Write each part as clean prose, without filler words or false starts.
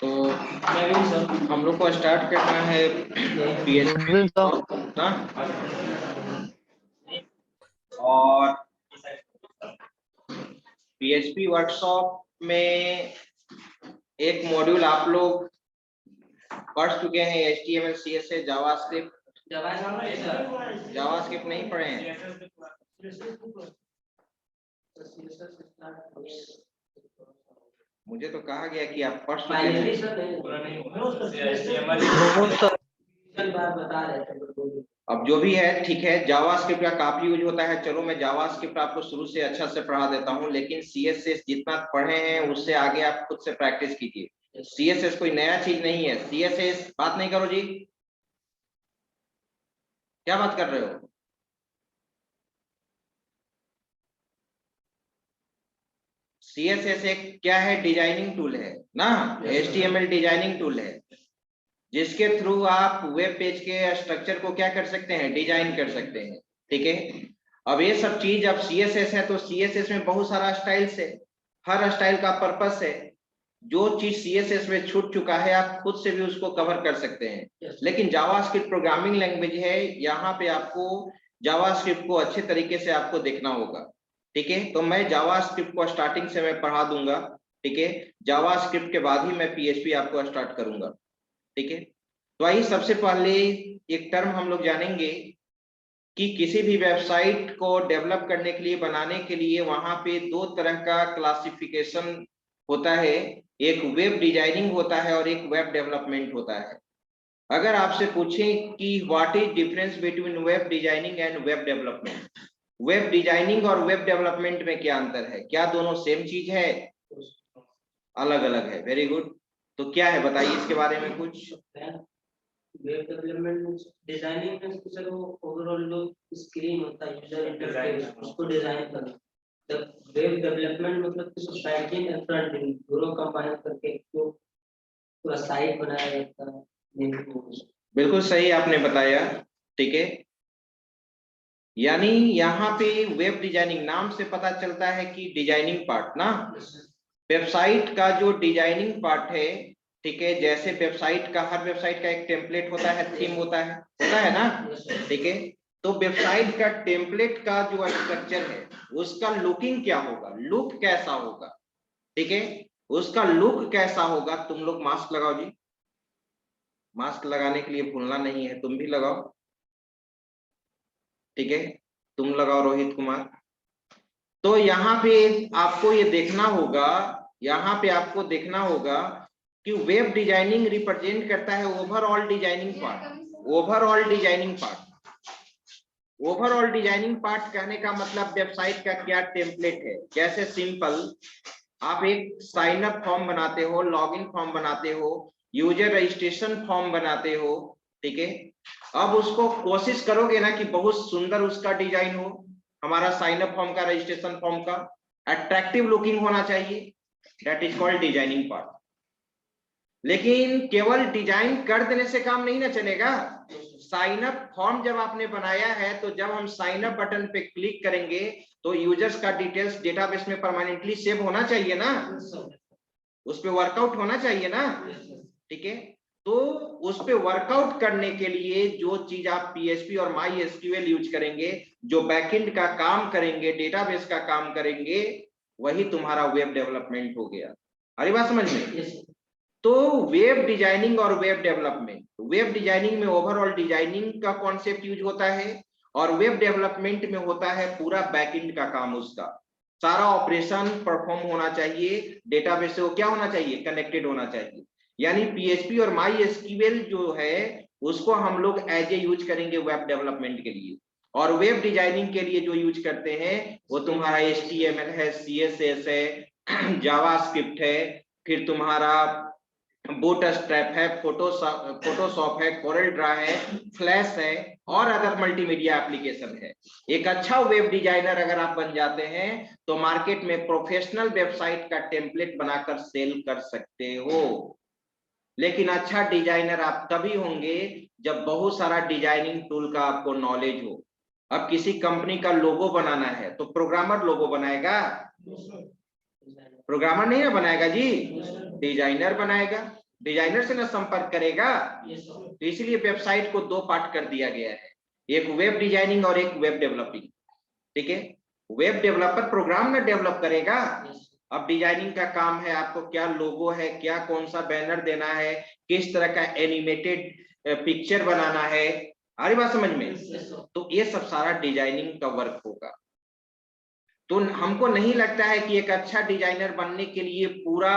तो हम लोग को स्टार्ट करना है PHP ना, और PHP वर्कशॉप में एक मॉड्यूल आप लोग पढ़ चुके हैं, HTML CSS जावास्क्रिप्ट नहीं पढ़े हैं। मुझे तो कहा गया कि आप पढ़ चुके हैं। अब जो भी है ठीक है, जावास्क्रिप्ट का काफी यूज होता है। चलो मैं जावास्क्रिप्ट आपको शुरू से अच्छा से पढ़ा देता हूं, लेकिन CSS जितना पढ़े हैं उससे आगे आप खुद से प्रैक्टिस कीजिए। CSS कोई नया चीज नहीं है। CSS बात नहीं करो जी, क्या बात कर रहे हो? CSS एक क्या है? डिजाइनिंग टूल है ना, HTML डिजाइनिंग टूल है, जिसके थ्रू आप वेब पेज के स्ट्रक्चर को क्या कर सकते हैं? डिजाइन कर सकते हैं। ठीक है, अब ये सब चीज अब CSS है तो CSS में बहुत सारा स्टाइल्स है, हर स्टाइल का पर्पस है। जो चीज CSS में छूट चुका है आप खुद से भी उसको कवर कर सकते हैं। लेकिन जावास्क्रिप्ट प्रोग्रामिंग लैंग्वेज है, यहाँ पे आपको जावास्क्रिप्ट को अच्छे तरीके से आपको देखना होगा। ठीक है, तो मैं जावास्क्रिप्ट को स्टार्टिंग से मैं पढ़ा दूंगा। ठीक है, जावास्क्रिप्ट के बाद ही मैं PHP आपको स्टार्ट करूंगा। ठीक है, तो आइए सबसे पहले एक टर्म हम लोग जानेंगे कि किसी भी वेबसाइट को डेवलप करने के लिए, बनाने के लिए वहां पे दो तरह का क्लासिफिकेशन होता है, एक वेब डिजाइनिंग होता है और एक वेब डेवलपमेंट होता है। अगर आपसे पूछें कि what is difference between web designing and web development, web designing और वेब डेवलपमेंट में क्या अंतर है, क्या दोनों सेम चीज है, अलग अलग है? वेरी गुड, तो क्या है बताइए इसके बारे में कुछ। वेब डेवलपमेंट डिजाइनिंग में सर वो ओवरऑल जो स्क्रीन होता है, यूजर इंटरफेस, उसको डिजाइन करना। जब वेब डेवलपमेंट मतलब कि बैक एंड और फ्रंट एंड दोनों कंबाइन करके जो पूरा साइट बनाया जाता है। बिल्कुल सही आपने बताया। ठीक है, यानी यहाँ पे वेब डिजाइनिंग नाम से पता चलता है कि डिजाइनिंग पार्ट ना, वेबसाइट का जो डिजाइनिंग पार्ट है। ठीक है, जैसे वेबसाइट का, हर वेबसाइट का एक टेम्पलेट होता है, थीम होता है ना। ठीक है, तो वेबसाइट का टेम्पलेट का जो स्ट्रक्चर है उसका लुकिंग क्या होगा, लुक कैसा होगा? ठीक है, उसका लुक कैसा होगा? तुम लोग मास्क लगाओ जी, मास्क लगाने के लिए भूलना नहीं है, तुम भी लगाओ। ठीक है, तुम लगाओ रोहित कुमार। तो यहाँ पे आपको ये देखना होगा, यहाँ पे आपको देखना होगा कि वेब डिजाइनिंग रिप्रेजेंट करता है overall designing part. Overall designing part, overall designing part कहने का मतलब वेबसाइट का क्या टेम्पलेट है। जैसे सिंपल आप एक साइन अप फॉर्म बनाते हो, लॉगिन फॉर्म बनाते हो, यूजर रजिस्ट्रेशन फॉर्म बनाते हो। ठीक है, अब उसको कोशिश करोगे ना कि बहुत सुंदर उसका डिजाइन हो, हमारा साइन अप फॉर्म का, रजिस्ट्रेशन फॉर्म का अट्रैक्टिव लुकिंग होना चाहिए, that is called designing part. लेकिन केवल डिजाइन कर देने से काम नहीं ना चलेगा। साइन अप फॉर्म जब आपने बनाया है तो जब हम साइन अप बटन पे क्लिक करेंगे तो यूजर्स का डिटेल्स डेटाबेस में परमानेंटली सेव होना चाहिए ना, उस पे वर्कआउट होना चाहिए ना। ठीक है, तो उस पे वर्कआउट करने के लिए जो चीज आप PHP और MySQL यूज करेंगे, जो बैकएंड का काम करेंगे, डेटाबेस का काम करेंगे, वही तुम्हारा वेब डेवलपमेंट हो गया। अरे बात समझ में? तो वेब डिजाइनिंग और वेब डेवलपमेंट, वेब डिजाइनिंग में ओवरऑल डिजाइनिंग का कॉन्सेप्ट यूज होता है और वेब डेवलपमेंट में होता है पूरा बैकएंड का काम, उसका सारा ऑपरेशन परफॉर्म होना चाहिए, डेटाबेस से वो क्या होना चाहिए, कनेक्टेड होना चाहिए। यानी PHP और MySQL जो है उसको हम लोग एज ए यूज करेंगे वेब डेवलपमेंट के लिए, और वेब डिजाइनिंग के लिए जो यूज करते हैं वो तुम्हारा HTML है, CSS है, जावास्क्रिप्ट है, फिर तुम्हारा बूटस्ट्रैप है, फोटोशॉप है, कोरल ड्रा है, फ्लैश है और अदर मल्टीमीडिया एप्लीकेशन है। एक अच्छा वेब डिजाइनर अगर आप बन जाते हैं तो मार्केट में प्रोफेशनल वेबसाइट का टेम्पलेट बनाकर सेल कर सकते हो। लेकिन अच्छा डिजाइनर आप तभी होंगे जब बहुत सारा डिजाइनिंग टूल का आपको नॉलेज हो। अब किसी कंपनी का लोगो बनाना है तो प्रोग्रामर लोगो बनाएगा? प्रोग्रामर नहीं ना बनाएगा जी, डिजाइनर बनाएगा। डिजाइनर से ना संपर्क करेगा। Yes, sir. तो इसलिए वेबसाइट को 2 पार्ट कर दिया गया है, एक वेब डिजाइनिंग और एक वेब डेवलपिंग। ठीक है, वेब डेवलपर प्रोग्राम में डेवलप करेगा, Yes, sir. अब डिजाइनिंग का काम है आपको क्या लोगो है, क्या कौन सा बैनर देना है, किस तरह का एनिमेटेड पिक्चर बनाना है, आ रही बात समझ में। Yes, sir. तो ये सब सारा डिजाइनिंग का वर्क होगा। तो हमको नहीं लगता है कि एक अच्छा डिजाइनर बनने के लिए पूरा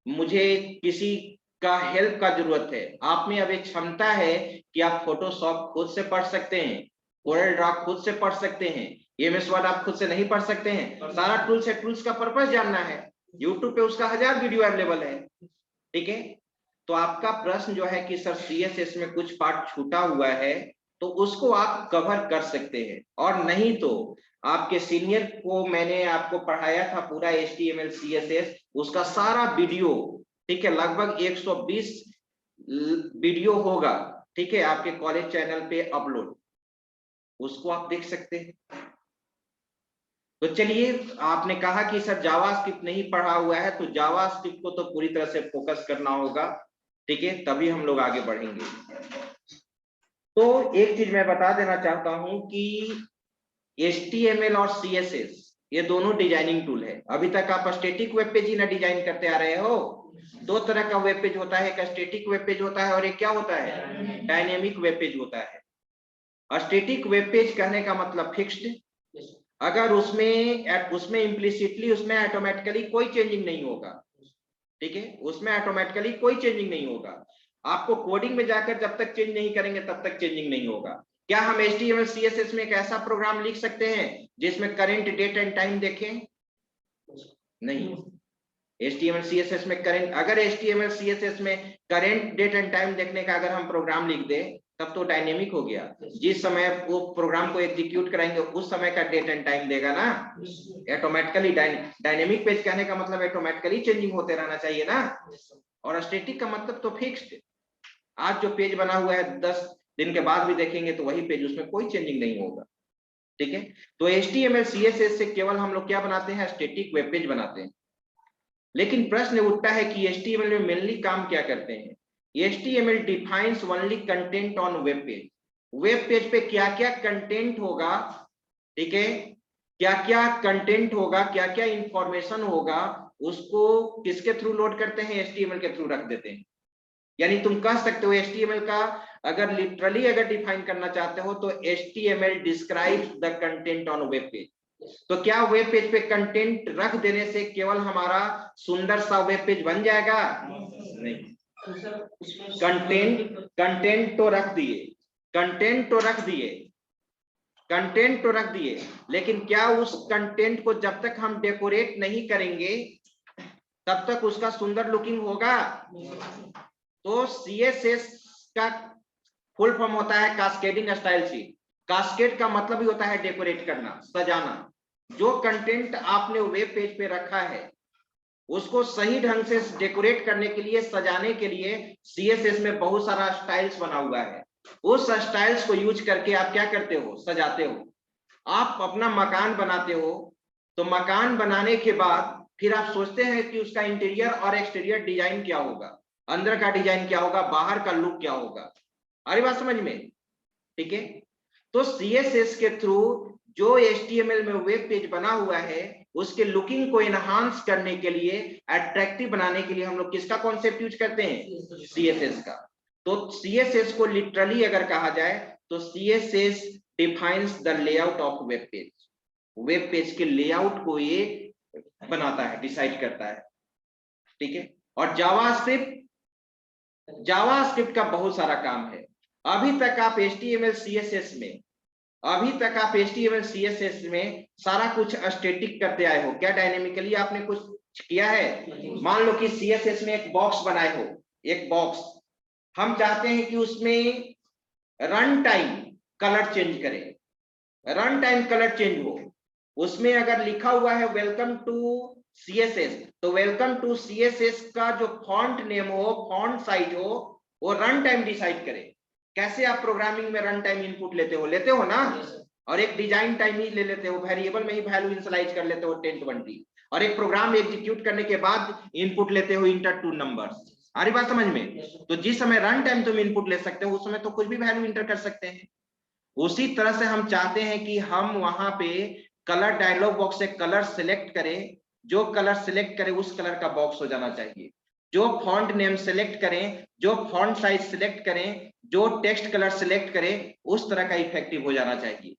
मुझे किसी का हेल्प का जरूरत है। आप में अब एक क्षमता है कि आप फोटोशॉप खुद से पढ़ सकते हैं, कोरल ड्रॉ खुद से पढ़ सकते हैं, एमएस वर्ड आप खुद से नहीं पढ़ सकते हैं, सारा टूल्स है, टूल्स का पर्पस जानना है, यूट्यूब पे उसका 1000 वीडियो अवेलेबल है। ठीक है, तो आपका प्रश्न जो है कि सर सीएसएस में कुछ पार्ट छूटा हुआ है, तो उसको आप कवर कर सकते हैं, और नहीं तो आपके सीनियर को मैंने आपको पढ़ाया था पूरा HTML CSS, उसका सारा वीडियो, ठीक है, लगभग 120 वीडियो होगा, ठीक है, आपके कॉलेज चैनल पे अपलोड, उसको आप देख सकते हैं। तो चलिए, आपने कहा कि सर जावास्क्रिप्ट नहीं पढ़ा हुआ है, तो जावास्क्रिप्ट को तो पूरी तरह से फोकस करना होगा, ठीक है, तभी हम लोग आगे बढ़ेंगे। तो एक चीज मैं बता देना चाहता हूं कि HTML और CSS ये दोनों डिजाइनिंग टूल है। अभी तक आप स्टैटिक वेब पेज ही ना डिजाइन करते आ रहे हो। 2 तरह का वेब पेज होता है, एक स्टैटिक वेब पेज होता है और एक क्या होता है, डायनेमिक वेब पेज होता है। स्टैटिक वेब पेज कहने का मतलब फिक्स्ड, अगर उसमें इम्प्लिसिटली उसमें ऑटोमेटिकली कोई चेंजिंग नहीं होगा। ठीक है, उसमें ऑटोमेटिकली कोई चेंजिंग नहीं होगा, आपको कोडिंग में जाकर जब तक चेंज नहीं करेंगे तब तक चेंजिंग नहीं होगा। क्या हम HTML CSS में एक ऐसा प्रोग्राम लिख सकते हैं जिसमें करंट डेट एंड टाइम देखें? नहीं। HTML CSS में करंट, अगर HTML CSS में करंट डेट एंड टाइम देखने का अगर हम प्रोग्राम लिख दे तब तो डायनेमिक हो गया, जिस समय वो प्रोग्राम को एग्जीक्यूट कराएंगे उस समय का डेट एंड टाइम देगा ना, ऑटोमेटिकली। डायनेमिक पेज कहने का मतलब ऑटोमेटिकली चेंजिंग होते रहना चाहिए ना, और स्टैटिक का मतलब तो फिक्स्ड, आज जो पेज बना हुआ है 10 दिन के बाद भी देखेंगे तो वही पेज, उसमें कोई चेंजिंग नहीं होगा। ठीक है, तो HTML CSS से केवल हम लोग क्या बनाते हैं, स्टैटिक वेब पेज बनाते हैं। लेकिन प्रश्न उठता है कि HTML में मेनली काम क्या करते हैं। HTML defines only content on web page. Web page पे क्या क्या कंटेंट होगा, ठीक है, क्या क्या कंटेंट होगा, क्या क्या इंफॉर्मेशन होगा, उसको किसके थ्रू लोड करते हैं, HTML के थ्रू रख देते हैं। यानी तुम कह सकते हो HTML का अगर लिटरली अगर डिफाइन करना चाहते हो तो HTML describes the content on web page. तो क्या वेब पेज पे कंटेंट रख देने से केवल हमारा सुंदर सा वेब पेज बन जाएगा? नहीं। कंटेंट तो रख दिए, कंटेंट तो रख दिए, लेकिन क्या उस कंटेंट को जब तक हम डेकोरेट नहीं करेंगे तब तक उसका सुंदर लुकिंग होगा? तो CSS का फुल फॉर्म होता है कास्केडिंग स्टाइल शीट। कास्केड का मतलब ही होता है डेकोरेट करना, सजाना। जो कंटेंट आपने वेब पेज पे रखा है उसको सही ढंग से डेकोरेट करने के लिए, सजाने के लिए CSS में बहुत सारा स्टाइल्स बना हुआ है। उस स्टाइल्स को यूज करके आप क्या करते हो, सजाते हो। आप अपना मकान बनाते हो तो मकान बनाने के बाद फिर आप सोचते हैं कि उसका इंटीरियर और एक्सटीरियर डिजाइन क्या होगा, अंदर का डिजाइन क्या होगा, बाहर का लुक क्या होगा। अरे बात समझ में? ठीक है, तो CSS के थ्रू जो HTML में वेब पेज बना हुआ है उसके लुकिंग को एनहांस करने के लिए, अट्रैक्टिव बनाने के लिए हम लोग किसका कॉन्सेप्ट यूज करते हैं, CSS का। तो CSS को लिटरली अगर कहा जाए तो CSS defines the layout of web page. Web page के लेआउट को ये बनाता है, डिसाइड करता है। ठीक है, और जावास्क्रिप्ट का बहुत सारा काम है। अभी तक आप HTML CSS में सारा कुछ स्टैटिक करते आए हो, क्या डायनेमिकली आपने कुछ किया है? मान लो कि CSS में एक बॉक्स बनाए हो, एक बॉक्स, हम चाहते हैं कि उसमें रन टाइम कलर चेंज करें, रन टाइम कलर चेंज हो। उसमें अगर लिखा हुआ है वेलकम टू CSS, तो वेलकम टू CSS का जो फॉन्ट नेम हो, फॉन्ट साइज हो, वो रन टाइम डिसाइड करे। कैसे आप प्रोग्रामिंग में रन टाइम इनपुट लेते हो ना, और एक डिजाइन टाइम ही ले लेते हो, वेरिएबल में ही वैल्यू इनिशियलाइज कर लेते हो 10 20, और एक प्रोग्राम एग्जीक्यूट करने के बाद इनपुट लेते हो इंटर 2 नंबर्स। आ रही बात समझ में? तो जिस समय रन टाइम तुम इनपुट ले सकते हो उस समय तो कुछ भी वैल्यू इंटर कर सकते हैं। उसी तरह से हम चाहते हैं कि हम वहां पे कलर डायलॉग बॉक्स से कलर सिलेक्ट करें, जो कलर सिलेक्ट करें उस कलर का बॉक्स हो जाना चाहिए, जो फॉन्ट नेम सिलेक्ट करें, जो फॉन्ट साइज सिलेक्ट करें, जो टेक्स्ट कलर सिलेक्ट करें उस तरह का इफेक्टिव हो जाना चाहिए।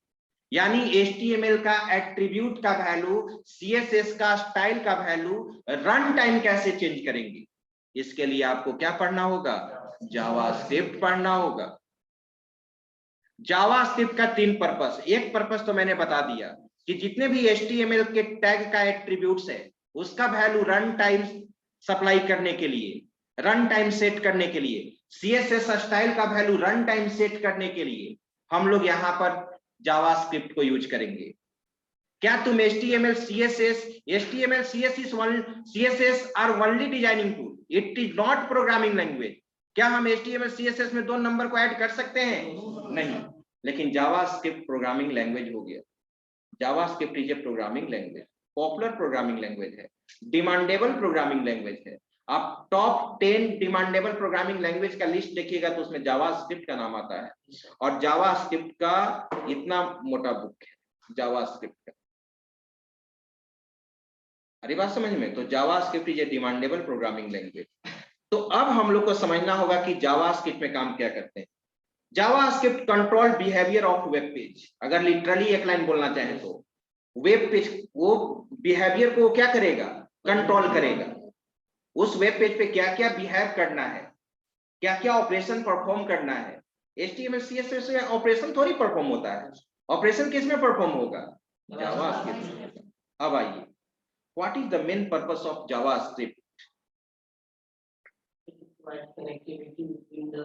यानी HTML का एट्रीब्यूट का वैल्यू, CSS का स्टाइल का वैल्यू रन टाइम कैसे चेंज करेंगे, इसके लिए आपको क्या पढ़ना होगा? जावास्क्रिप्ट पढ़ना होगा। जावास्क्रिप्ट का 3 पर्पस, एक पर्पस तो मैंने बता दिया कि जितने भी HTML के टैग का एट्रीब्यूट्स है उसका वैल्यू रन टाइम सप्लाई करने के लिए, रन टाइम सेट करने के लिए, CSS स्टाइल का वैल्यू रन टाइम सेट करने के लिए हम लोग यहां पर जावास्क्रिप्ट को यूज करेंगे। क्या तुम HTML CSS are only designing tool, it is not programming language. क्या हम HTML CSS में 2 नंबर को ऐड कर सकते हैं? नहीं। लेकिन जावास्क्रिप्ट प्रोग्रामिंग लैंग्वेज हो गया। JavaScript is A programming language, popular programming language है, डिमांडेबल प्रोग्रामिंग लैंग्वेज है। आप टॉप 10 डिमांडेबल प्रोग्रामिंग लैंग्वेज का लिस्ट देखिएगा तो उसमें जावास्क्रिप्ट का नाम आता है। और जावास्क्रिप्ट का इतना मोटा बुक है जावास्क्रिप्ट का। अरे बात समझ में? तो JavaScript is A demandable programming language. तो अब हम लोग को समझना होगा कि जावास्क्रिप्ट में काम क्या करते हैं। JavaScript control behaviour of web page. अगर लिटरली एक लाइन बोलना चाहें तो वेब पेज वो बिहेवियर को क्या करेगा? कंट्रोल करेगा। उस वेब पेज पे क्या क्या बिहेव करना है, क्या क्या ऑपरेशन परफॉर्म करना है। HTML CSS से ऑपरेशन थोड़ी परफॉर्म होता है, ऑपरेशन किस में परफॉर्म होगा? जावास्क्रिप्ट। अब आइए, what is the main purpose of JavaScript? connectivity between the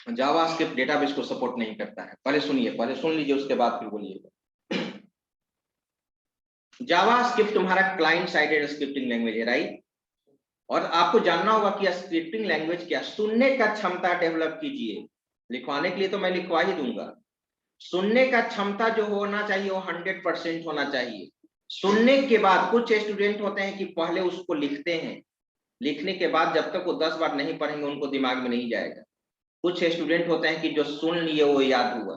JavaScript database को सपोर्ट नहीं करता है। पहले सुनिए, पहले सुन लीजिए उसके बाद फिर बोलिएगा। जावास्क्रिप्ट तुम्हारा क्लाइंट साइडेड स्क्रिप्टिंग लैंग्वेज है, राइट? और आपको जानना होगा कि स्क्रिप्टिंग लैंग्वेज क्या, सुनने का क्षमता डेवलप कीजिए। लिखवाने के लिए तो मैं लिखवा ही दूंगा। सुनने का क्षमता जो होना चाहिए वो 100% होना चाहिए। सुनने के बाद कुछ स्टूडेंट होते हैं कि पहले उसको लिखते हैं, लिखने के बाद जब तक वो 10 बार नहीं पढ़ेंगे उनको दिमाग में नहीं जाएगा। कुछ स्टूडेंट होते हैं कि जो सुन लिए वो याद हुआ,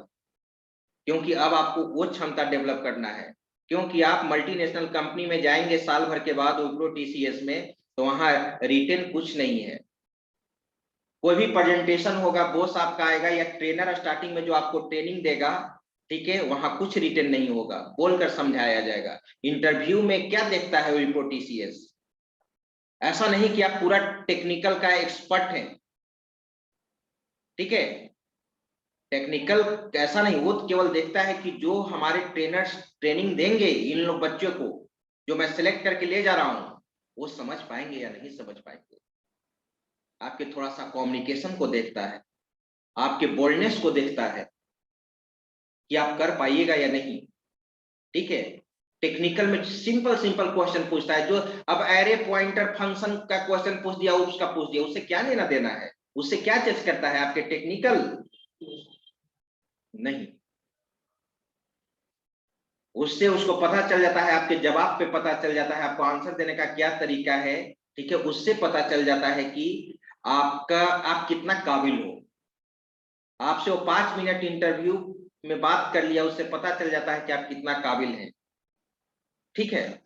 क्योंकि अब आपको वो क्षमता डेवलप करना है। क्योंकि आप मल्टीनेशनल कंपनी में जाएंगे साल भर के बाद विप्रो TCS में, तो वहां रिटेन कुछ नहीं है। कोई भी प्रेजेंटेशन होगा बॉस आपका आएगा या ट्रेनर स्टार्टिंग में जो आपको ट्रेनिंग देगा, ठीक है, वहां कुछ रिटेन नहीं होगा, बोलकर समझाया जाएगा। इंटरव्यू में क्या देखता है विप्रो TCS? ऐसा नहीं कि आप पूरा टेक्निकल का एक्सपर्ट हैं, ठीक है, टेक्निकल ऐसा नहीं, वो केवल देखता है कि जो हमारे ट्रेनर्स ट्रेनिंग देंगे इन लोग बच्चों को, जो मैं सिलेक्ट करके ले जा रहा हूं, वो समझ पाएंगे या नहीं समझ पाएंगे। आपके थोड़ा सा कम्युनिकेशन को देखता है, आपके बोल्डनेस को देखता है कि आप कर पाइएगा या नहीं, ठीक है। टेक्निकल में सिंपल क्वेश्चन पूछता है, जो अब एरे पॉइंटर फंक्शन का क्वेश्चन पूछ दिया, उसका पूछ दिया, उससे क्या लेना देना है? उससे क्या चेक करता है? आपके टेक्निकल नहीं, उससे उसको पता चल जाता है, आपके जवाब पे पता चल जाता है आपको आंसर देने का क्या तरीका है, ठीक है। उससे पता चल जाता है कि आप कितना काबिल हो। आपसे वो 5 मिनट इंटरव्यू में बात कर लिया, उससे पता चल जाता है कि आप कितना काबिल हैं, ठीक है।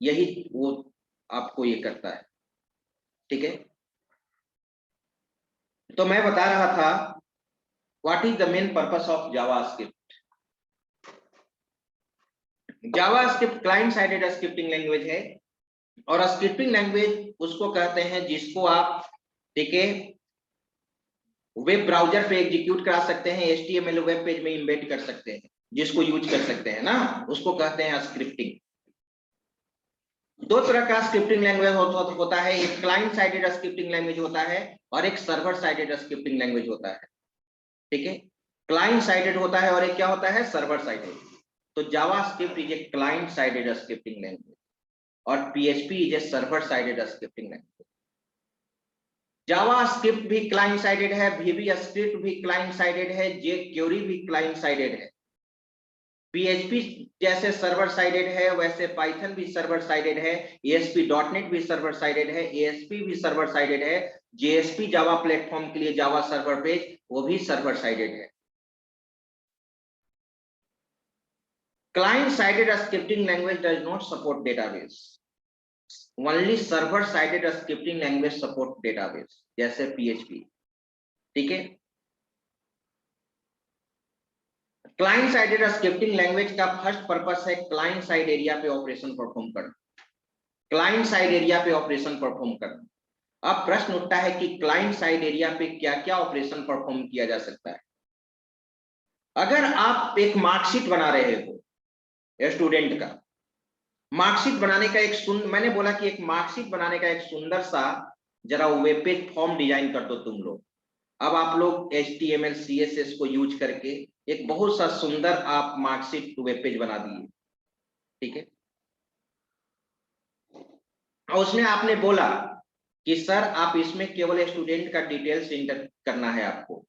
यही वो आपको ये करता है, ठीक है। तो मैं बता रहा था what is the main purpose of JavaScript. JavaScript client sided scripting language है, और स्क्रिप्टिंग लैंग्वेज उसको कहते हैं जिसको आप, ठीक है, वेब ब्राउजर पे एग्जीक्यूट करा सकते हैं, HTML वेब पेज में इम्बेड कर सकते हैं, जिसको यूज कर सकते हैं ना, उसको कहते हैं स्क्रिप्टिंग। 2 तरह का स्क्रिप्टिंग लैंग्वेज होता है, एक क्लाइंट साइडेड स्क्रिप्टिंग लैंग्वेज होता है और एक सर्वर साइडेड स्क्रिप्टिंग लैंग्वेज होता है, ठीक है। क्लाइंट साइडेड होता है और एक क्या होता है? Server sided. तो JavaScript is a client sided scripting language और PHP is a server sided scripting language. JavaScript भी क्लाइंट साइडेड है, VB स्क्रिप्ट भी क्लाइंट साइडेड है, jQuery भी क्लाइंट साइडेड है, PHP जैसे सर्वर साइडेड है वैसे पाइथन भी सर्वर साइडेड है, ASP.NET भी सर्वर साइडेड है, ASP भी सर्वर साइडेड है, JSP जावा प्लेटफॉर्म के लिए जावा सर्वर पेज वो भी सर्वर साइडेड है। Client sided scripting language does not support database, only server sided scripting language support database जैसे PHP। ठीक है, क्लाइंट साइडेड स्क्रिप्टिंग लैंग्वेज का फर्स्ट पर्पस है क्लाइंट साइड एरिया पे ऑपरेशन परफॉर्म करना, क्लाइंट साइड एरिया पे operation perform करना। अब प्रश्न उठता है कि क्लाइंट साइड एरिया पे क्या क्या ऑपरेशन परफॉर्म किया जा सकता है। अगर आप एक मार्कशीट बना रहे हो स्टूडेंट का, मार्कशीट बनाने का मैंने बोला कि एक मार्कशीट बनाने का एक सुंदर सा जरा वेब पेज फॉर्म डिजाइन कर दो तुम लोग। अब आप लोग HTML CSS को यूज करके एक बहुत सा सुंदर आप मार्कशीट वेब पेज बना दिए। ठीक है, और उसमें आपने बोला कि सर आप इसमें केवल स्टूडेंट का डिटेल्स इंटर करना है, आपको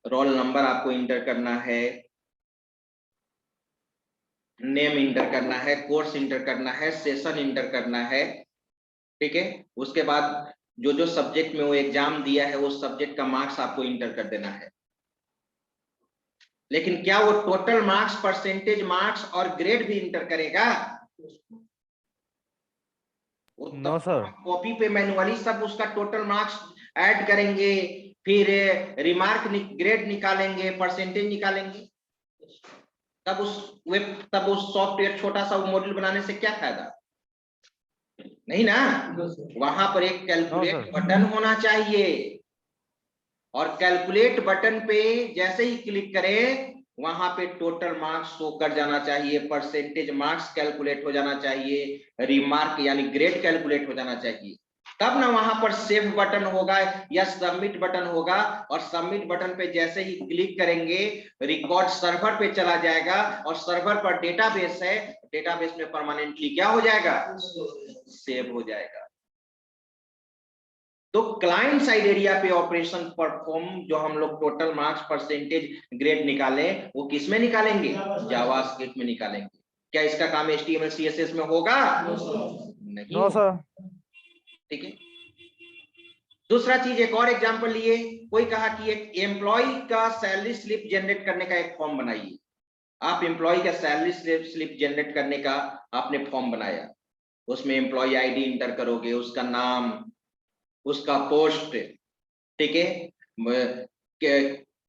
रोल नंबर आपको इंटर करना है, नेम इंटर करना है, कोर्स इंटर करना है, सेशन इंटर करना है। ठीक है, उसके बाद जो जो सब्जेक्ट में वो एग्जाम दिया है उस सब्जेक्ट का मार्क्स आपको इंटर कर देना है। लेकिन क्या वो टोटल मार्क्स, परसेंटेज मार्क्स और ग्रेड भी इंटर करेगा? No sir. कॉपी पे मैनुअली सब उसका टोटल मार्क्स ऐड करेंगे, फिर रिमार्क ग्रेड निकालेंगे, परसेंटेज निकालेंगे, तब उस सॉफ्टवेयर छोटा सा मॉड्यूल बनाने से क्या फायदा? नहीं ना। वहां पर एक कैलकुलेट बटन होना चाहिए, और कैलकुलेट बटन पे जैसे ही क्लिक करें वहां पे टोटल मार्क्स शो कर जाना चाहिए, परसेंटेज मार्क्स कैलकुलेट हो जाना चाहिए, रिमार्क यानी ग्रेड कैलकुलेट हो जाना चाहिए। तब ना वहां पर सेव बटन होगा या सबमिट बटन होगा, और सबमिट बटन पे जैसे ही क्लिक करेंगे रिकॉर्ड सर्वर पे चला जाएगा, और सर्वर पर डेटाबेस है, डेटाबेस में परमानेंटली क्या हो जाएगा? सेव हो जाएगा। तो क्लाइंट साइड एरिया पे ऑपरेशन परफॉर्म जो हम लोग टोटल मार्क्स, परसेंटेज, ग्रेड निकाले वो किस में निकालेंगे? जावास्क्रिप्ट में निकालेंगे। क्या इसका काम HTML CSS में होगा? नहीं। No sir. ठीक है, दूसरा चीज एक और एग्जांपल लिए, कोई कहा कि एक एम्प्लॉय का सैलरी स्लिप जनरेट करने का एक फॉर्म बनाइए। आप एम्प्लॉय का सैलरी स्लिप जनरेट करने का आपने फॉर्म बनाया, उसमें एम्प्लॉय ID इंटर करोगे, उसका नाम, उसका पोस्ट, ठीक है,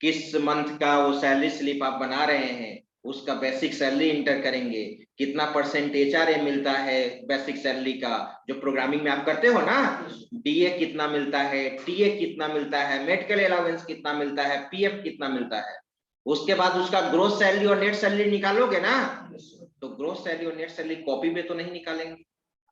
किस मंथ का वो सैलरी स्लिप आप बना रहे हैं, उसका बेसिक सैलरी इंटर करेंगे, कितना परसेंट HRA मिलता है बेसिक सैलरी का, जो प्रोग्रामिंग में आप करते हो ना, DA कितना मिलता है, TA कितना मिलता है, मेडिकल अलाउंस कितना मिलता है, PF कितना मिलता है। उसके बाद उसका ग्रोस सैलरी और नेट सैलरी निकालोगे ना, तो ग्रोस सैलरी और नेट सैलरी कॉपी पे तो नहीं निकालेंगे,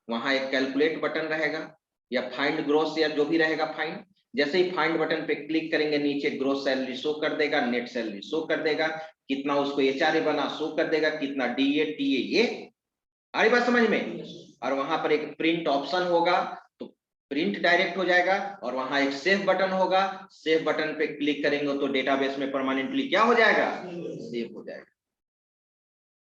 वहां एक कैलकुलेट बटन रहेगा या फाइंड ग्रोस या जो भी रहेगा फाइंड। जैसे ही फाइंड बटन पे क्लिक करेंगे नीचे ग्रोस सैलरी शो कर देगा, नेट सैलरी शो कर देगा, कितना उसको HRA बना शो कर देगा, कितना DA TA, ये आ रही बात समझ में। और वहां पर एक प्रिंट ऑप्शन होगा, तो प्रिंट डायरेक्ट हो जाएगा, और वहां एक सेव बटन होगा, सेव बटन पे क्लिक करेंगे तो डेटाबेस में परमानेंटली क्या हो जाएगा? सेव हो जाएगा।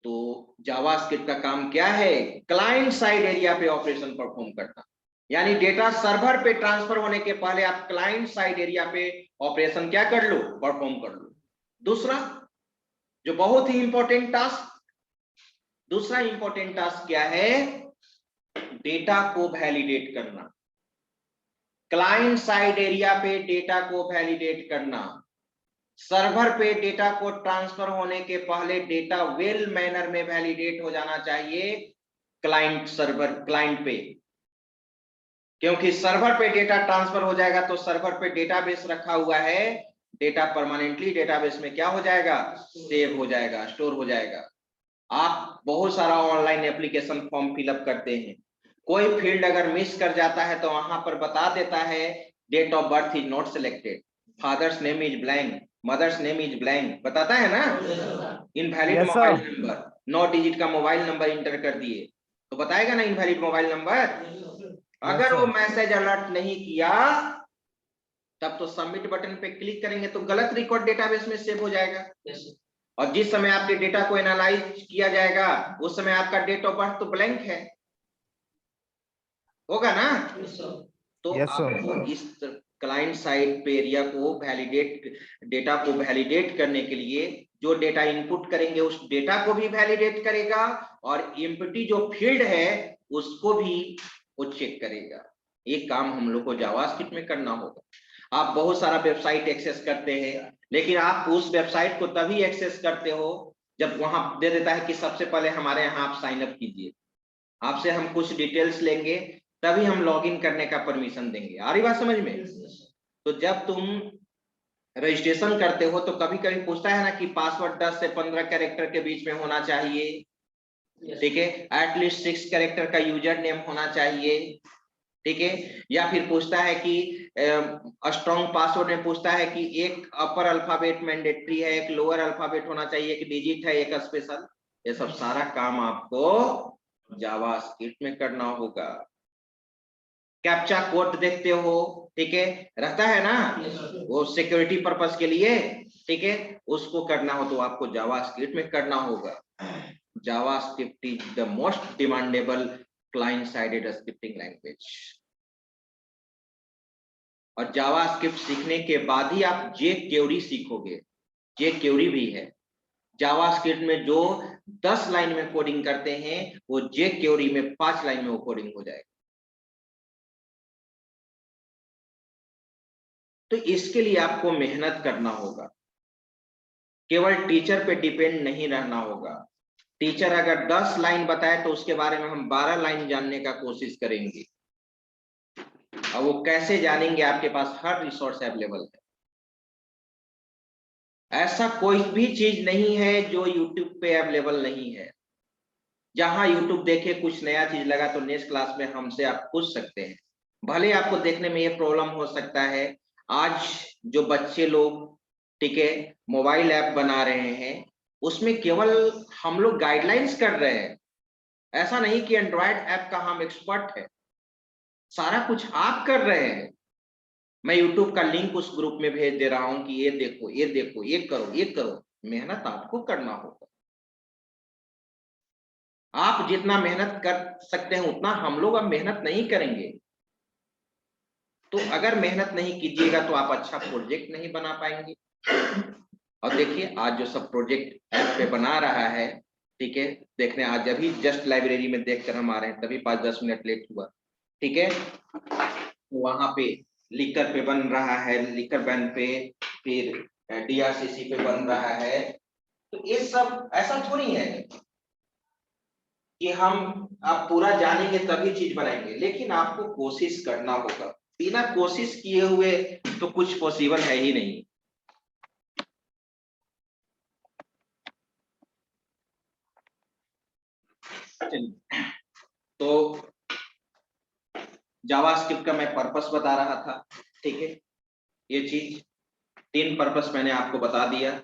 तो जावास्क्रिप्ट का काम क्या है? क्लाइंट साइड एरिया पे ऑपरेशन परफॉर्म करना, यानी डेटा सर्वर पे ट्रांसफर होने के पहले आप क्लाइंट साइड एरिया पे ऑपरेशन क्या कर लो? परफॉर्म कर लो। दूसरा जो बहुत ही इंपॉर्टेंट टास्क, दूसरा इंपॉर्टेंट टास्क क्या है? डेटा को वैलिडेट करना, क्लाइंट साइड एरिया पे डेटा को वैलिडेट करना। सर्वर पे डेटा को ट्रांसफर होने के पहले डेटा वेल मैनर में वैलिडेट हो जाना चाहिए क्लाइंट पे, क्योंकि सर्वर पे डेटा ट्रांसफर हो जाएगा तो सर्वर पे डेटाबेस रखा हुआ है, डेटा परमानेंटली डेटाबेस में क्या हो जाएगा? सेव हो जाएगा, स्टोर हो जाएगा। आप बहुत सारा ऑनलाइन एप्लीकेशन फॉर्म फिलअप करते हैं, कोई फील्ड अगर मिस कर जाता है तो वहां पर बता देता है date of birth is not selected, father's name is blank, mother's name is blank, बताता है ना। इनवैलिड मोबाइल नंबर, 9 डिजिट का मोबाइल नंबर इंटर कर दिए तो बताएगा ना इनवैलिड मोबाइल नंबर। अगर वो मैसेज अलर्ट नहीं किया तब तो सबमिट बटन पे क्लिक करेंगे तो गलत रिकॉर्ड डेटाबेस में सेव हो जाएगा। और जिस समय आपके डेटा को एनालाइज किया जाएगा उस समय आपका डेट ऑफ बर्थ तो ब्लैंक है, होगा ना। तो Yes, sir. आपको इस क्लाइंट साइड पे एरिया को वैलिडेट, डेटा को वैलिडेट करने के लिए जो डेटा इनपुट करेंगे उस डेटा को भी वैलिडेट करेगा और एम्प्टी जो फील्ड है उसको भी वो चेक करेगा। ये काम हम लोग को जावास्क्रिप्ट में करना होगा। आप बहुत सारा वेबसाइट एक्सेस करते हैं, लेकिन आप उस वेबसाइट को तभी एक्सेस करते हो जब वहां दे देता है कि सबसे पहले हमारे यहाँ आप साइन अप कीजिए, आपसे हम कुछ डिटेल्स लेंगे तभी हम लॉगिन करने का परमिशन देंगे। आ रही बात समझ में? तो जब तुम रजिस्ट्रेशन करते हो तो कभी कभी पूछता है ना कि पासवर्ड 10 से 15 कैरेक्टर के बीच में होना चाहिए, ठीक है, एटलीस्ट 6 कैरेक्टर का यूजर नेम होना चाहिए, ठीक है, या फिर पूछता है कि स्ट्रॉन्ग पासवर्ड में पूछता है कि एक अपर अल्फाबेट मैंडेटरी है, एक लोअर अल्फाबेट होना चाहिए, एक डिजिट है, एक स्पेशल। ये सब सारा काम आपको जावास्क्रिप्ट में करना होगा। कैप्चा कोड देखते हो, ठीक है, रहता है ना वो सिक्योरिटी पर्पस के लिए, ठीक है, उसको करना हो तो आपको जावास्क्रिप्ट में करना होगा। JavaScript is the most demandable client sided scripting language. और जावास्क्रिप्ट सीखने के बाद ही आप jQuery सीखोगे। jQuery भी है जावास्क्रिप्ट में, जो 10 लाइन में कोडिंग करते हैं वो jQuery में 5 लाइन में वो कोडिंग हो जाएगा। तो इसके लिए आपको मेहनत करना होगा, केवल टीचर पे डिपेंड नहीं रहना होगा। टीचर अगर 10 लाइन बताए तो उसके बारे में हम 12 लाइन जानने का कोशिश करेंगे, और वो कैसे जानेंगे? आपके पास हर रिसोर्स अवेलेबल है। ऐसा कोई भी चीज नहीं है जो यूट्यूब पे अवेलेबल नहीं है। जहां यूट्यूब देखे कुछ नया चीज लगा तो नेक्स्ट क्लास में हमसे आप पूछ सकते हैं। भले आपको देखने में ये प्रॉब्लम हो सकता है, आज जो बच्चे लोग, ठीक है, मोबाइल ऐप बना रहे हैं उसमें केवल हम लोग गाइडलाइंस कर रहे हैं। ऐसा नहीं कि एंड्रॉयड ऐप का हम एक्सपर्ट है, सारा कुछ आप कर रहे हैं। मैं यूट्यूब का लिंक उस ग्रुप में भेज दे रहा हूं कि ये देखो, ये देखो, ये करो, ये करो। मेहनत आपको करना होगा। आप जितना मेहनत कर सकते हैं उतना हम लोग अब मेहनत नहीं करेंगे। तो अगर मेहनत नहीं कीजिएगा तो आप अच्छा प्रोजेक्ट नहीं बना पाएंगे। और देखिए आज जो सब प्रोजेक्ट ऐप पे बना रहा है, ठीक है, देखने आज अभी जस्ट लाइब्रेरी में देखकर हम आ रहे हैं, तभी 5-10 मिनट लेट हुआ, ठीक है। वहां पे लिकर पे बन रहा है, लिकर बैन पे, फिर DRCC पे बन रहा है। तो ये सब ऐसा थोड़ी है कि हम आप पूरा जानेंगे तभी चीज बनाएंगे, लेकिन आपको कोशिश करना होगा। बिना कोशिश किए हुए तो कुछ पॉसिबल है ही नहीं। तो जावास्क्रिप्ट का मैं पर्पस बता रहा था, ठीक है, ये चीज 3 पर्पस मैंने आपको बता दिया।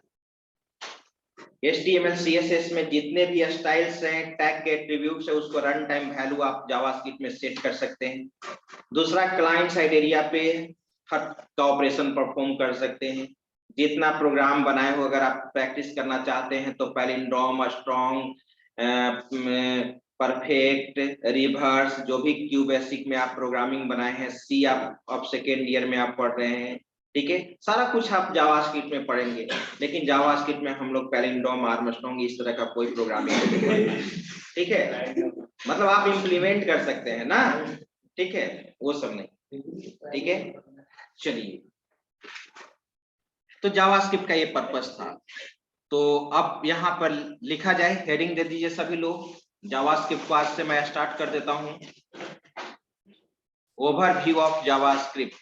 HTML CSS में जितने भी स्टाइल्स हैं, टैग के एट्रीब्यूट्स है, उसको रन टाइम वैल्यू आप जावास्क्रिप्ट में सेट कर सकते हैं। दूसरा, क्लाइंट साइड एरिया पे हर का ऑपरेशन परफॉर्म कर सकते हैं। जितना प्रोग्राम बनाए हो अगर आप प्रैक्टिस करना चाहते हैं तो पैलिंड्रोम, स्ट्रॉन्ग, परफेक्ट, रिवर्स, जो भी क्यू बेसिक में आप प्रोग्रामिंग बनाए हैं, सी आप सेकेंड ईयर में आप पढ़ रहे हैं, ठीक है, सारा कुछ आप जावास्क्रिप्ट में पढ़ेंगे। लेकिन जावास्क्रिप्ट में हम लोग पैलिंड्रोम, आर्मस्ट्रॉन्ग इस तरह का कोई प्रोग्रामिंग नहीं करेंगे, ठीक है, मतलब आप इम्प्लीमेंट कर सकते हैं ना, ठीक है, वो सब नहीं, ठीक है। चलिए, तो जावास्क्रिप्ट का ये पर्पस था। तो अब यहाँ पर लिखा जाए, हेडिंग दे दीजिए सभी लोग। जावास्क्रिप्ट को आज से मैं स्टार्ट कर देता हूँ। Overview of JavaScript.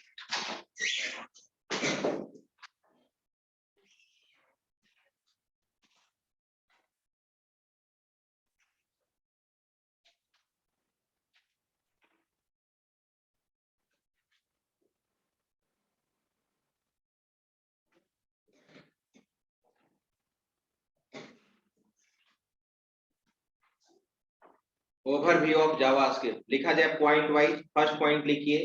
Overview of JavaScript लिखा जाए पॉइंट वाइज। फर्स्ट पॉइंट लिखिए,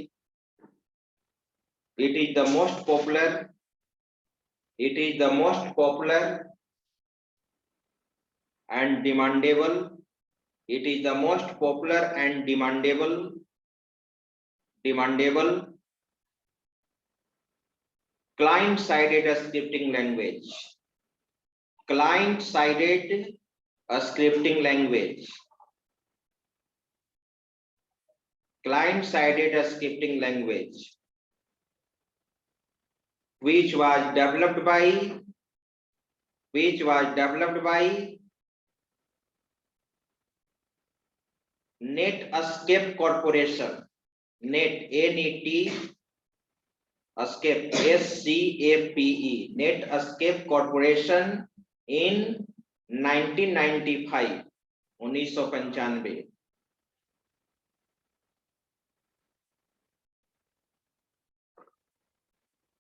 it is the most popular and demandable. It is the most popular and demandable client-sided scripting language. Client-sided scripting language. Client-sided scripting language, which was developed by Netscape Corporation. Netscape, SCAPE, Netscape Corporation in 1995, 1995.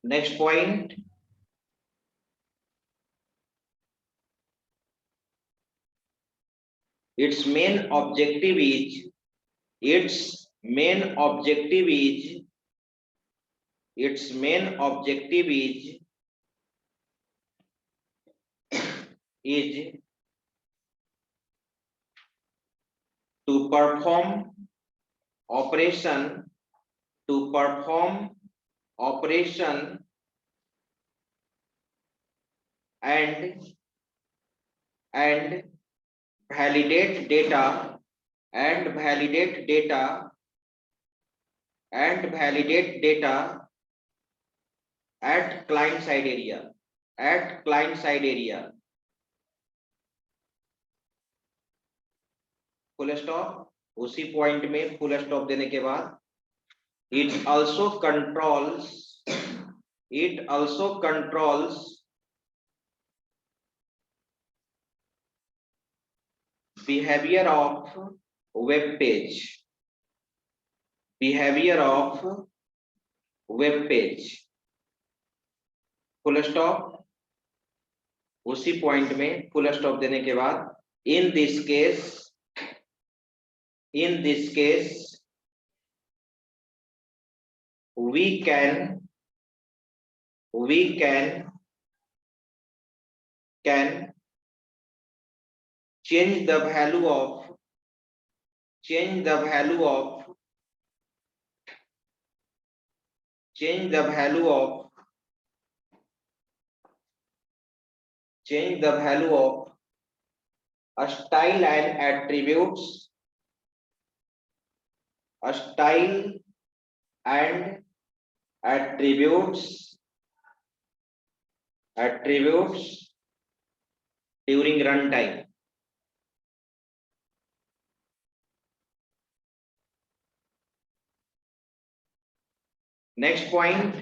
Next point. Its main objective is to perform operation and validate data at client side area. Full stop, उसी point में full stop देने के बाद it also controls behavior of web page, full stop, उसी point में full stop देने के बाद in this case we can change the value of a style and attributes during runtime. Next point,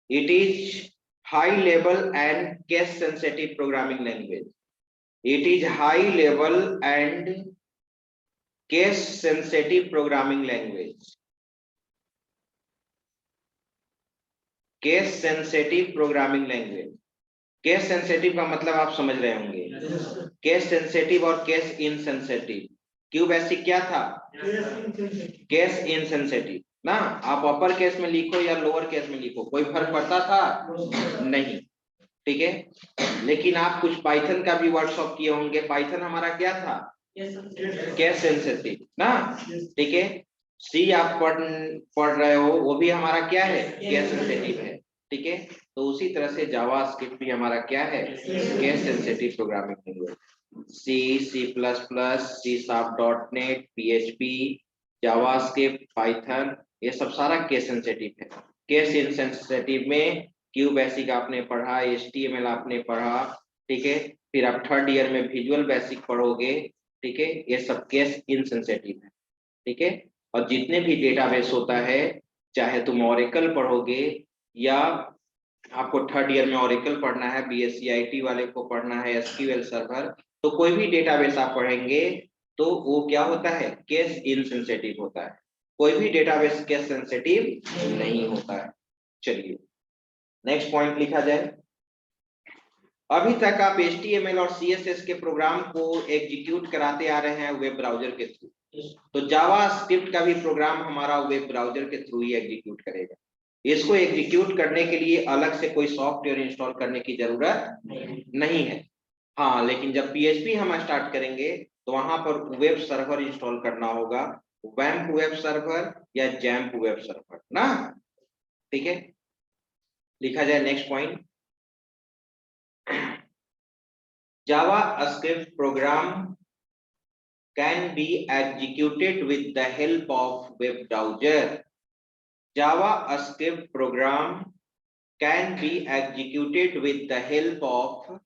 it is high level and case sensitive programming language. It is high level and case sensitive programming language. Case sensitive programming language. Case sensitive का मतलब आप समझ रहे होंगे, case sensitive और case insensitive. Q basic क्या था? Case insensitive ना। आप अपर केस में लिखो या लोअर केस में लिखो, कोई फर्क पड़ता था? नहीं, ठीक है। लेकिन आप कुछ पाइथन का भी वर्कशॉप किए होंगे, पाइथन हमारा क्या था? केस सेंसिटिव ना, ठीक है। सी आप पढ़ रहे हो, वो भी हमारा क्या है? केस सेंसिटिव है, ठीक है। तो उसी तरह से जावास्क्रिप्ट भी हमारा क्या है? Case sensitive programming language. C, C plus plus, C sharp .NET, PHP, JavaScript, Python, ये सब सारा केस सेंसिटिव है। केस इनसेंसिटिव में क्यू बेसिक आपने पढ़ा, HTML आपने पढ़ा, ठीक है। फिर आप थर्ड ईयर में विजुअल बेसिक पढ़ोगे, ठीक है। ये सब केस इनसेंसिटिव है, ठीक है। और जितने भी डेटाबेस होता है, चाहे तुम ओरेकल पढ़ोगे या आपको थर्ड ईयर में ओरेकल पढ़ना है, BSc IT वाले को पढ़ना है SQL सर्वर, तो कोई भी डेटाबेस आप पढ़ेंगे तो वो क्या होता है? केस इनसेंसिटिव होता है। कोई भी डेटाबेस केस सेंसिटिव नहीं होता है। चलिए नेक्स्ट पॉइंट लिखा जाए। अभी तक आप HTML और CSS के प्रोग्राम को एग्जीक्यूट कराते आ रहे हैं वेब ब्राउजर के थ्रू, तो जावास्क्रिप्ट का भी प्रोग्राम हमारा वेब ब्राउजर के थ्रू ही एग्जीक्यूट करेगा। इसको एग्जीक्यूट करने के लिए अलग से कोई सॉफ्टवेयर इंस्टॉल करने की जरूरत नहीं है। हाँ, लेकिन जब पीएचपी हम स्टार्ट करेंगे तो वहां पर वेब सर्वर इंस्टॉल करना होगा, वैम्प वेब सर्वर या जैम्प वेब सर्वर ना। ठीक है, लिखा जाए next point. JavaScript program can be executed with the help of web browser. JavaScript program can be executed with the help of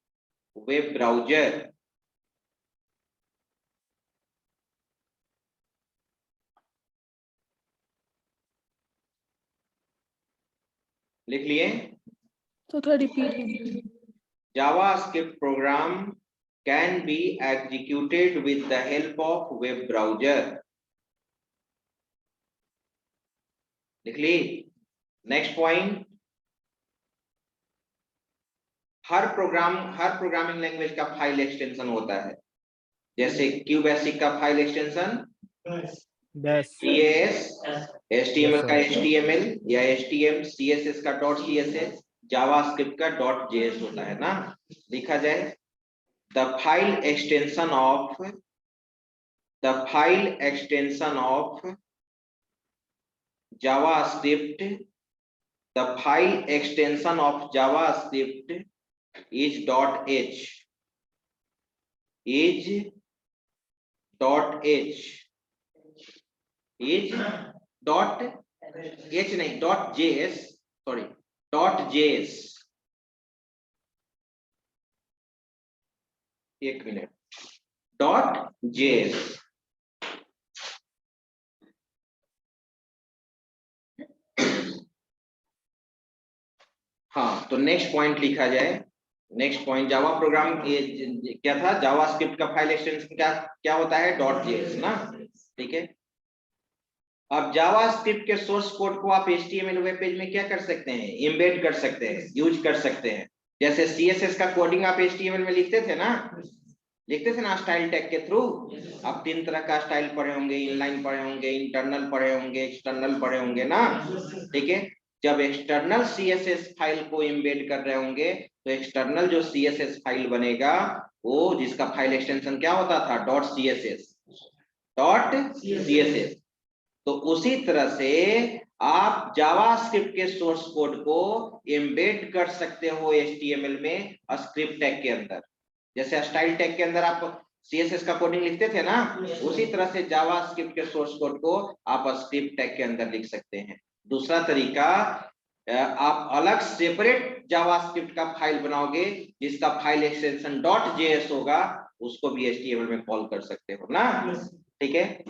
web browser. लिख लिए? तो थोड़ा रिपीट कीजिए। JavaScript program can be executed with the help of web browser. लिख ली? Next point, हर programming language का file extension होता है। जैसे क्यूबेसिक का फाइल एक्सटेंशन CSS, HTML का HTML या HTML, CSS का .css, जावास्क्रिप्ट का .js होता है ना। लिखा जाए the file extension of JavaScript, the file extension of JavaScript is .h, is .h, is .h नहीं .js, sorry .js, एक मिनट, .js। हाँ, तो नेक्स्ट पॉइंट लिखा जाए। नेक्स्ट पॉइंट, जावा प्रोग्राम क्या था, जावास्क्रिप्ट का फाइल एक्सटेंशन क्या होता है, .js ना। ठीक है, अब जावास्क्रिप्ट के सोर्स कोड को आप HTML वेब पेज में क्या कर सकते हैं, एम्बेड कर सकते हैं, यूज कर सकते हैं। जैसे CSS का कोडिंग आप HTML में लिखते थे ना, स्टाइल टैग के थ्रू। आप 3 तरह का स्टाइल पढ़े होंगे, इनलाइन पढ़े होंगे, इंटरनल पढ़े होंगे, एक्सटर्नल पढ़े होंगे ना। ठीक है, जब एक्सटर्नल CSS फाइल को एम्बेड कर रहे होंगे तो एक्सटर्नल जो CSS फाइल बनेगा वो, जिसका फाइल एक्सटेंशन क्या होता था, .css। तो उसी तरह से आप जावास्क्रिप्ट के सोर्स कोड को एम्बेड कर सकते हो HTML में स्क्रिप्ट टैग के अंदर। जैसे स्टाइल टैग के अंदर आप CSS का कोडिंग लिखते थे ना, उसी तरह से जावास्क्रिप्ट के सोर्स कोड को आप स्क्रिप्ट टैग के अंदर लिख सकते हैं। दूसरा तरीका, आप अलग सेपरेट जावास्क्रिप्ट का फाइल बनाओगे जिसका फाइल एक्सटेंशन .js होगा, उसको भी HTML में कॉल कर सकते हो ना। ठीक है,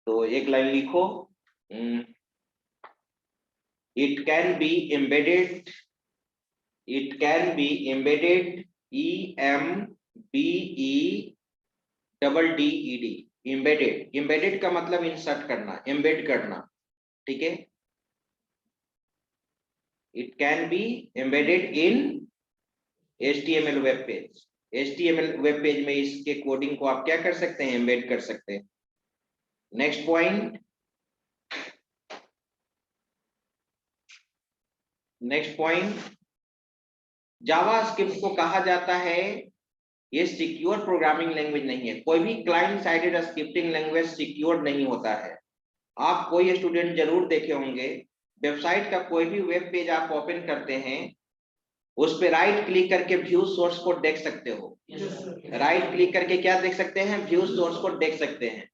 तो एक लाइन लिखो, it can be embedded, embedded का मतलब इंसर्ट करना, एम्बेड करना। ठीक है, it can be embedded in HTML web page. HTML web page में इसके कोडिंग को आप क्या कर सकते हैं, एम्बेड कर सकते हैं। नेक्स्ट पॉइंट, जावास्क्रिप्ट को कहा जाता है, ये सिक्योर प्रोग्रामिंग लैंग्वेज नहीं है। कोई भी client sided scripting language secure नहीं होता है। आप कोई स्टूडेंट जरूर देखे होंगे, वेबसाइट का कोई भी वेब पेज आप ओपन करते हैं, उस पे राइट क्लिक करके व्यू सोर्स कोड देख सकते हो। राइट क्लिक करके क्या देख सकते हैं, व्यू सोर्स कोड देख सकते हैं।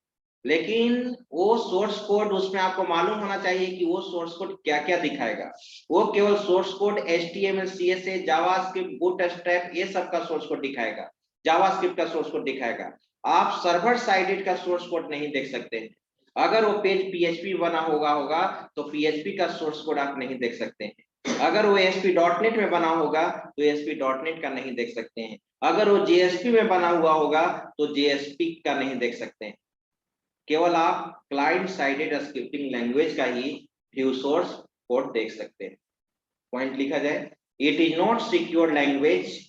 लेकिन वो सोर्स कोड, उसमें आपको मालूम होना चाहिए कि वो सोर्स कोड क्या क्या दिखाएगा। वो केवल source code HTML, CSS, JavaScript, bootstrap, ये सब का सोर्स कोड दिखाएगा, जावास्क्रिप्ट का सोर्स कोड दिखाएगा। आप सर्वर साइडेड का सोर्स कोड नहीं देख सकते हैं। अगर वो पेज PHP बना होगा तो PHP का सोर्स कोड आप नहीं देख सकते हैं। अगर वो ASP.NET में बना होगा तो ASP.NET का नहीं देख सकते हैं। अगर वो JSP में बना हुआ होगा तो JSP का नहीं देख सकते हैं। केवल आप क्लाइंट साइडेड स्क्रिप्टिंग लैंग्वेज का ही व्यू सोर्स कोड देख सकते हैं। पॉइंट लिखा जाए, it is not secure language,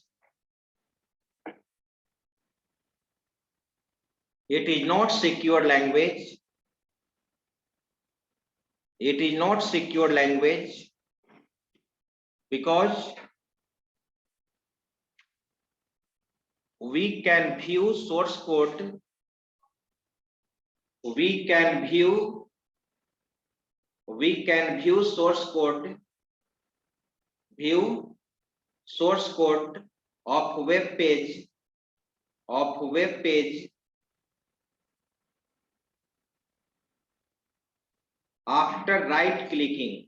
it is not secure language because we can view source code, we can view source code, view source code of web page after right clicking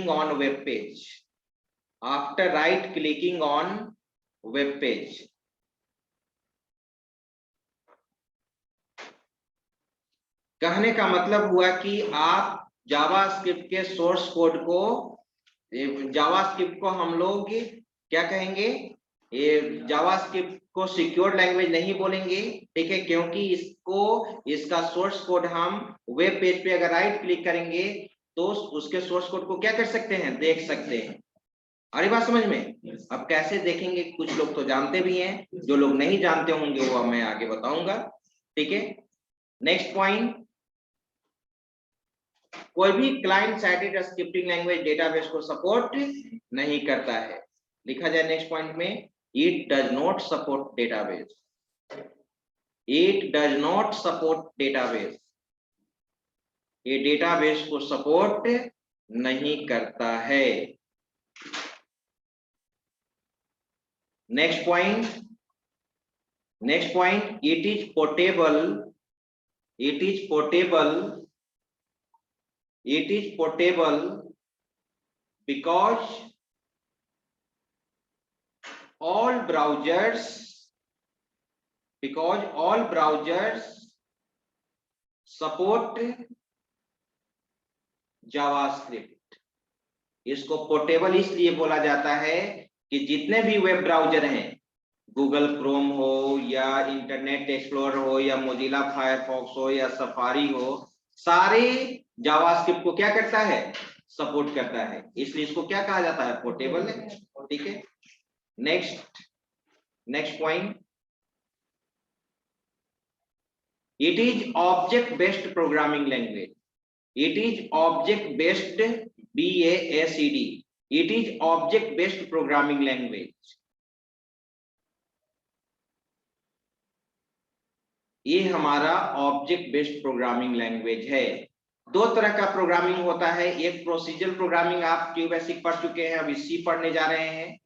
on web page, after right clicking on web page. कहने का मतलब हुआ कि आप JavaScript के source code को, JavaScript को हम लोग क्या कहेंगे, ये जावास्क्रिप्ट को सिक्योर लैंग्वेज नहीं बोलेंगे, ठीक है, क्योंकि इसका सोर्स कोड हम वेब पेज पे अगर राइट क्लिक करेंगे तो उसके सोर्स कोड को क्या कर सकते हैं, देख सकते हैं। अरे बात समझ में? अब कैसे देखेंगे, कुछ लोग तो जानते भी हैं, जो लोग नहीं जानते होंगे वो मैं आगे बताऊंगा, ठीक है। नेक्स्ट पॉइंट, कोई भी client sided scripting language database को सपोर्ट नहीं करता है। लिखा जाए नेक्स्ट पॉइंट में, it does not support database, it does not support database, ये डेटाबेस को सपोर्ट नहीं करता है। Next point, it is portable, it is portable because all browsers support JavaScript. इसको पोर्टेबल इसलिए बोला जाता है कि जितने भी वेब ब्राउजर हैं, गूगल क्रोम हो या इंटरनेट एक्सप्लोरर हो या मोजिला फायरफॉक्स हो या सफारी हो, सारे जावास्क्रिप्ट को क्या करता है, सपोर्ट करता है, इसलिए इसको क्या कहा जाता है, पोर्टेबल है, ठीक है। Next point, it is object based programming language, it is object based BASED, it is object based programming language. ये हमारा ऑब्जेक्ट बेस्ड प्रोग्रामिंग लैंग्वेज है। दो तरह का प्रोग्रामिंग होता है, एक प्रोसीजरल प्रोग्रामिंग आप बेसिक पढ़ चुके हैं, अभी सी पढ़ने जा रहे हैं,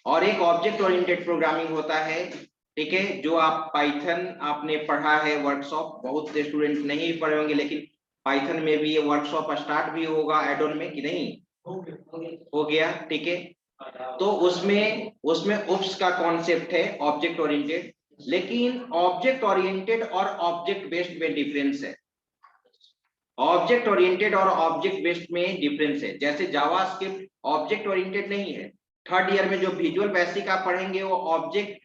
और एक ऑब्जेक्ट ओरिएंटेड प्रोग्रामिंग होता है, ठीक है, जो आप पाइथन आपने पढ़ा है वर्कशॉप, बहुत से स्टूडेंट नहीं पढ़े होंगे, लेकिन पाइथन में भी ये वर्कशॉप स्टार्ट भी होगा एडोन में कि नहीं, हो गया, ठीक है। तो उसमें उप्स का कॉन्सेप्ट है ऑब्जेक्ट ओरिएंटेड, लेकिन ऑब्जेक्ट ओरिएंटेड और ऑब्जेक्ट बेस्ड में डिफरेंस है, ऑब्जेक्ट ओरिएंटेड और ऑब्जेक्ट बेस्ड में डिफरेंस है। जैसे जावास्क्रिप्ट ऑब्जेक्ट ओरिएंटेड नहीं है, थर्ड ईयर में जो विजुअल बेसिक आप पढ़ेंगे वो ऑब्जेक्ट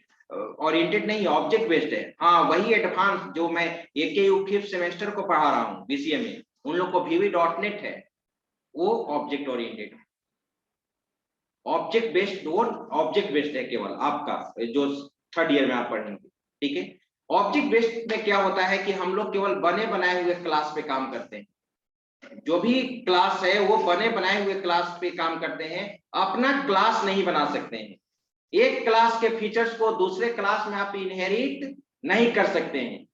ओरिएंटेड नहीं, ऑब्जेक्ट बेस्ड है। हाँ, वही एडवांस जो मैं AKU 5th सेमेस्टर को पढ़ा रहा हूँ BCA में, उन लोग को VB.NET है, वो ऑब्जेक्ट ओरिएंटेड, ऑब्जेक्ट बेस्ड वो ऑब्जेक्ट बेस्ड है केवल आपका जो थर्ड ईयर में आप पढ़ेंगे, ठीक है। ऑब्जेक्ट बेस्ड में क्या होता है कि हम लोग केवल बने बनाए हुए क्लास पे काम करते हैं, जो भी क्लास है वो बने बनाए हुए क्लास पे काम करते हैं, अपना क्लास नहीं बना सकते हैं। एक क्लास के फीचर्स को दूसरे क्लास में आप इनहेरिट नहीं कर सकते हैं।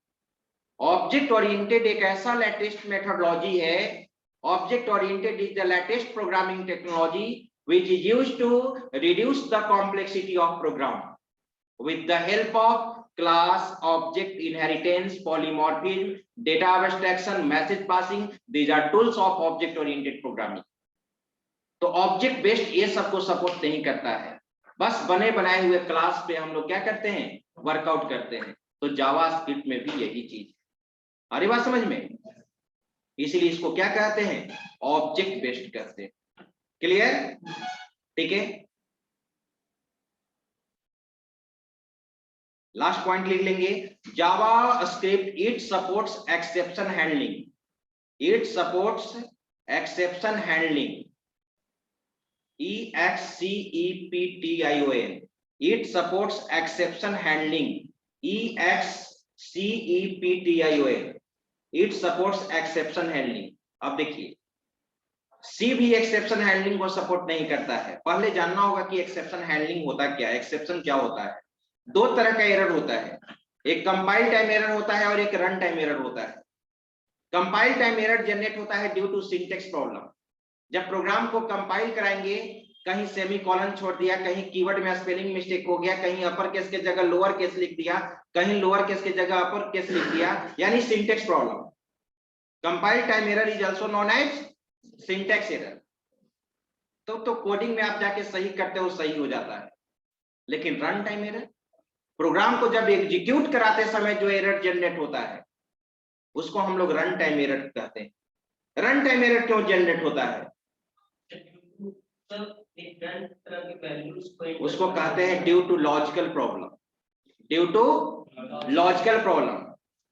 ऑब्जेक्ट ओरिएंटेड एक ऐसा लेटेस्ट मेथोडोलॉजी है, object oriented is the latest programming technology which is used to reduce the complexity of program with the help of class, object inheritance, polymorphism, data abstraction, message passing. These are tools of object oriented programming. तो object based ये सबको support नहीं करता है, बस बने बनाए हुए क्लास पे हम लोग क्या करते हैं, वर्कआउट करते हैं। तो जावास्क्रिप्ट में भी यही चीज, अरे बात समझ में, इसीलिए इसको क्या कहते हैं, ऑब्जेक्ट बेस्ड कहते हैं। क्लियर, ठीक है। लास्ट पॉइंट लिख लेंगे, JavaScript it supports exception handling, it supports exception handling, EXCEPTION, it supports exception handling, EXCEPTION, it supports exception handling. अब देखिए सी भी एक्सेप्शन हैंडलिंग को सपोर्ट नहीं करता है। पहले जानना होगा कि एक्सेप्शन हैंडलिंग होता क्या है, एक्सेप्शन क्या होता है। दो तरह का एरर होता है, एक कंपाइल टाइम एरर होता है और एक रन टाइम एरर होता है। कंपाइल टाइम एरर जनरेट होता है ड्यू टू सिंटेक्स प्रॉब्लम। जब प्रोग्राम को कंपाइल कराएंगे, कहीं सेमीकोलन छोड़ दिया, कहीं कीवर्ड में स्पेलिंग मिस्टेक हो गया, कहीं अपर केस के जगह लोअर केस लिख दिया, कहीं लोअर केस के जगह अपर केस लिख दिया, यानी syntax problem. Compile time error is also known as syntax error. तो कोडिंग में आप जाके सही करते हो, सही हो जाता है। लेकिन रन टाइम एरर, प्रोग्राम को जब एग्जीक्यूट कराते समय जो एरर जनरेट होता है उसको हम लोग रन टाइम एरर कहते हैं। रन टाइम एरर क्यों जनरेट होता है? उसको कहते हैं due to logical problem. Due to logical problem,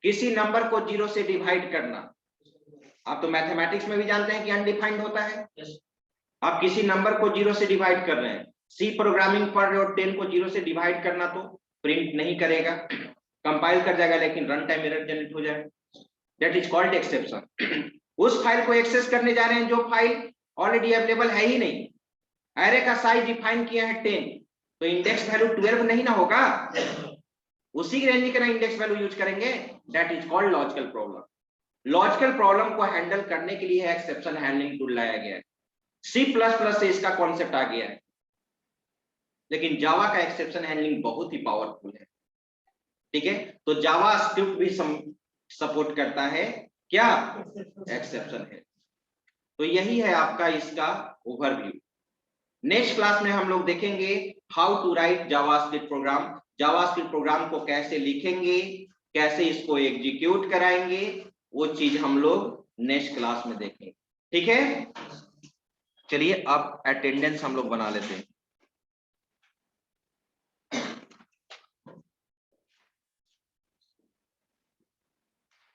किसी नंबर को 0 से डिवाइड करना। आप तो मैथमेटिक्स में भी जानते हैं कि अनडिफाइंड होता है। आप किसी नंबर को 0 से डिवाइड कर रहे हैं, सी प्रोग्रामिंग पढ़ रहे हो, 10 को 0 से डिवाइड करना तो प्रिंट नहीं करेगा, कंपाइल कर जाएगा, लेकिन रन टाइम एरर जनरेट हो जाएगा। That is called exception. उस फाइल को एक्सेस करने जा रहे हैं जो फाइल ऑलरेडी अवेलेबल है ही नहीं। एरे का साइज डिफाइन किया है 10, तो इंडेक्स वैल्यू 12 नहीं ना होगा, उसी रेंज का इंडेक्स वैल्यू यूज करेंगे। That is called logical problem. Logical problem को हैंडल करने के लिए एक्सेप्शन हैंडलिंग टूल लाया गया है। C++ से इसका कॉन्सेप्ट आ गया है, लेकिन जावा का एक्सेप्शन हैंडलिंग बहुत ही पावरफुल है। ठीक है, तो जावा स्क्रिप्ट भी सपोर्ट करता है क्या? एक्सेप्शन है। तो यही है आपका इसका ओवरव्यू। नेक्स्ट क्लास में हम लोग देखेंगे how to write JavaScript program. JavaScript program को कैसे लिखेंगे, कैसे इसको एग्जीक्यूट कराएंगे, वो चीज हम लोग नेक्स्ट क्लास में देखेंगे। ठीक है, चलिए अब अटेंडेंस हम लोग बना लेते हैं।